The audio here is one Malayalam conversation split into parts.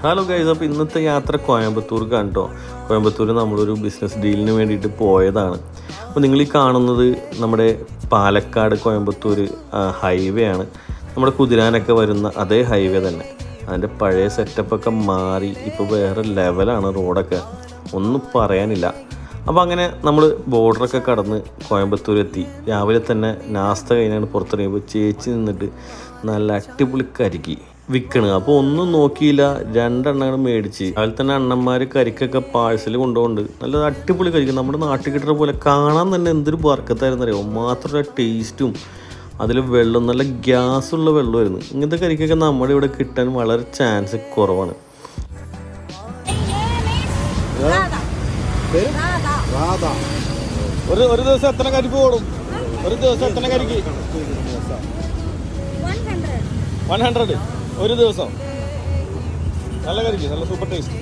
ഹലോ ഗൈസ്, അപ്പോൾ ഇന്നത്തെ യാത്ര കോയമ്പത്തൂർക്കാണ് കേട്ടോ. കോയമ്പത്തൂർ നമ്മളൊരു ബിസിനസ് ഡീലിന് വേണ്ടിയിട്ട് പോയതാണ്. അപ്പോൾ നിങ്ങൾ ഈ കാണുന്നത് നമ്മുടെ പാലക്കാട് കോയമ്പത്തൂർ ഹൈവേ ആണ്. നമ്മുടെ കുതിരാനൊക്കെ വരുന്ന അതേ ഹൈവേ തന്നെ. അതിൻ്റെ പഴയ സെറ്റപ്പൊക്കെ മാറി ഇപ്പോൾ വേറെ ലെവലാണ് റോഡൊക്കെ, ഒന്നും പറയാനില്ല. അപ്പോൾ അങ്ങനെ നമ്മൾ ബോർഡറൊക്കെ കടന്ന് കോയമ്പത്തൂരെത്തി. രാവിലെ തന്നെ നാസ്ത കഴിഞ്ഞാണ് പുറത്തിറങ്ങിയപ്പോൾ ചേച്ചി നിന്നിട്ട് നല്ല അടിപൊളി കരിക്ക് വിൽക്കണ്. അപ്പോൾ ഒന്നും നോക്കിയില്ല, 2 എണ്ണം മേടിച്ച്. അതിൽ തന്നെ അണ്ണന്മാർ കരിക്കൊക്കെ പാഴ്സൽ കൊണ്ടുപോകുന്നുണ്ട്. നല്ല അടിപൊളി കരിക്ക്, നമ്മുടെ നാട്ടിൽ കിട്ടുന്ന പോലെ കാണാൻ തന്നെ എന്തൊരു ബർക്കത്തായിരുന്നു അറിയോ. മാത്രമല്ല ടേസ്റ്റും, അതിൽ വെള്ളം നല്ല ഗ്യാസുള്ള വെള്ളമായിരുന്നു. ഇങ്ങനത്തെ കരിക്കൊക്കെ നമ്മുടെ ഇവിടെ കിട്ടാൻ വളരെ ചാൻസ് കുറവാണ്. ഒരു ദിവസം എത്ര കരിക്ക് ഓടും? ഒരു ദിവസം എത്ര കരിക്ക്? 100 ഒരു ദിവസം. നല്ല കരിക്ക്, നല്ല സൂപ്പർ ടേസ്റ്റ്.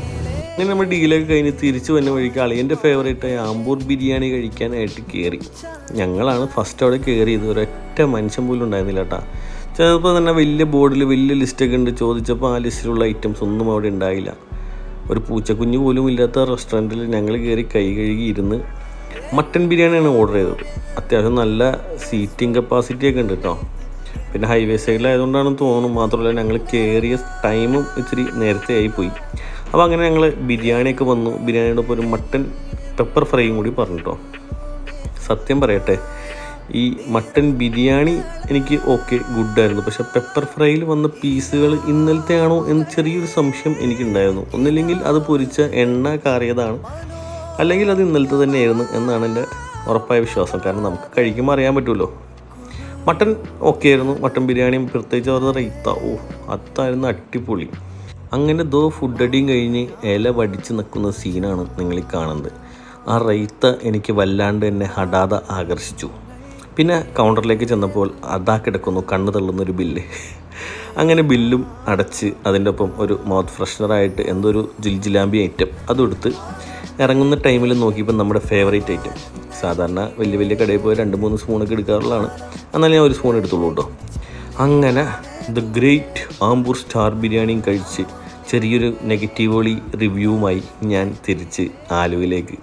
ഇങ്ങനെ നമ്മൾ ഡീലൊക്കെ കഴിഞ്ഞ് തിരിച്ചു വന്ന വഴിക്ക് അളിയൻ്റെ ഫേവറേറ്റായ ആമ്പൂർ ബിരിയാണി കഴിക്കാനായിട്ട് കയറി. ഞങ്ങളാണ് ഫസ്റ്റ് അവിടെ കയറിയത്. ഒരൊറ്റ മനുഷ്യൻ പോലും ഉണ്ടായിരുന്നില്ല കേട്ടോ. ചിലപ്പോൾ തന്നെ വലിയ ബോർഡിൽ വലിയ ലിസ്റ്റൊക്കെ ഉണ്ട്. ചോദിച്ചപ്പോൾ ആ ലിസ്റ്റിലുള്ള ഐറ്റംസ് ഒന്നും അവിടെ ഉണ്ടായില്ല. ഒരു പൂച്ചക്കുഞ്ഞ് പോലും ഇല്ലാത്ത റെസ്റ്റോറൻറ്റിൽ ഞങ്ങൾ കയറി കൈ കഴുകി ഇരുന്ന് മട്ടൻ ബിരിയാണിയാണ് ഓർഡർ ചെയ്തത്. അത്യാവശ്യം നല്ല സീറ്റിംഗ് കപ്പാസിറ്റിയൊക്കെ ഉണ്ട് കേട്ടോ. പിന്നെ ഹൈവേ സൈഡിലായതുകൊണ്ടാണെന്ന് തോന്നുന്നു. മാത്രമല്ല ഞങ്ങൾ കയറിയ ടൈമും ഇച്ചിരി നേരത്തെ ആയിപ്പോയി. അപ്പോൾ അങ്ങനെ ഞങ്ങൾ ബിരിയാണിയൊക്കെ വന്നു. ബിരിയാണിയുടെ ഒപ്പം ഒരു മട്ടൻ പെപ്പർ ഫ്രൈയും കൂടി പറഞ്ഞിട്ടോ. സത്യം പറയട്ടെ, ഈ മട്ടൻ ബിരിയാണി എനിക്ക് ഓക്കെ ഗുഡായിരുന്നു. പക്ഷെ പെപ്പർ ഫ്രൈയിൽ വന്ന പീസുകൾ ഇന്നലത്തെ ആണോ എന്ന് ചെറിയൊരു സംശയം എനിക്കുണ്ടായിരുന്നു. ഒന്നില്ലെങ്കിൽ അത് പൊരിച്ച എണ്ണ കാറിയതാണ്, അല്ലെങ്കിൽ അത് ഇന്നലത്തെ തന്നെയായിരുന്നു എന്നാണ് എൻ്റെ ഉറപ്പായ വിശ്വാസം. കാരണം നമുക്ക് കഴിക്കുമ്പോൾ അറിയാൻ പറ്റുമല്ലോ. മട്ടൻ ഓക്കെ ആയിരുന്നു. മട്ടൻ ബിരിയാണിയും പ്രത്യേകിച്ച് അവരുടെ റൈത്ത, അതായിരുന്നു അടിപൊളി. അങ്ങനെ ഫുഡ് അടിയും കഴിഞ്ഞ് ഇല വടിച്ച് നിൽക്കുന്ന സീനാണ് നിങ്ങൾ ഈ കാണുന്നത്. ആ റൈത്ത എനിക്ക് വല്ലാണ്ട് എന്നെ ഹഠാതെ ആകർഷിച്ചു. പിന്നെ കൗണ്ടറിലേക്ക് ചെന്നപ്പോൾ അതാ കിടക്കുന്നു കണ്ണ് തള്ളുന്നൊരു ബില്ല്. അങ്ങനെ ബില്ലും അടച്ച് അതിൻ്റെ ഒപ്പം ഒരു മൗത്ത് ഫ്രഷ്നറായിട്ട് എന്തോ ഒരു ജിലാമ്പി ഐറ്റം അതും എടുത്ത് ഇറങ്ങുന്ന ടൈമിൽ നോക്കിയപ്പോൾ നമ്മുടെ ഫേവറേറ്റ് ഐറ്റം. സാധാരണ വലിയ വലിയ കടയിൽ പോയി 2-3 സ്പൂണൊക്കെ എടുക്കാറുള്ളതാണ്. എന്നാലും ഞാൻ ഒരു സ്പൂൺ എടുത്തുള്ളൂ കേട്ടോ. അങ്ങനെ ദ ഗ്രേറ്റ് ആമ്പൂർ സ്റ്റാർ ബിരിയാണിയും കഴിച്ച് ചെറിയൊരു നെഗറ്റീവോളി റിവ്യൂവുമായി ഞാൻ തിരിച്ച് ആലുവയിലേക്ക്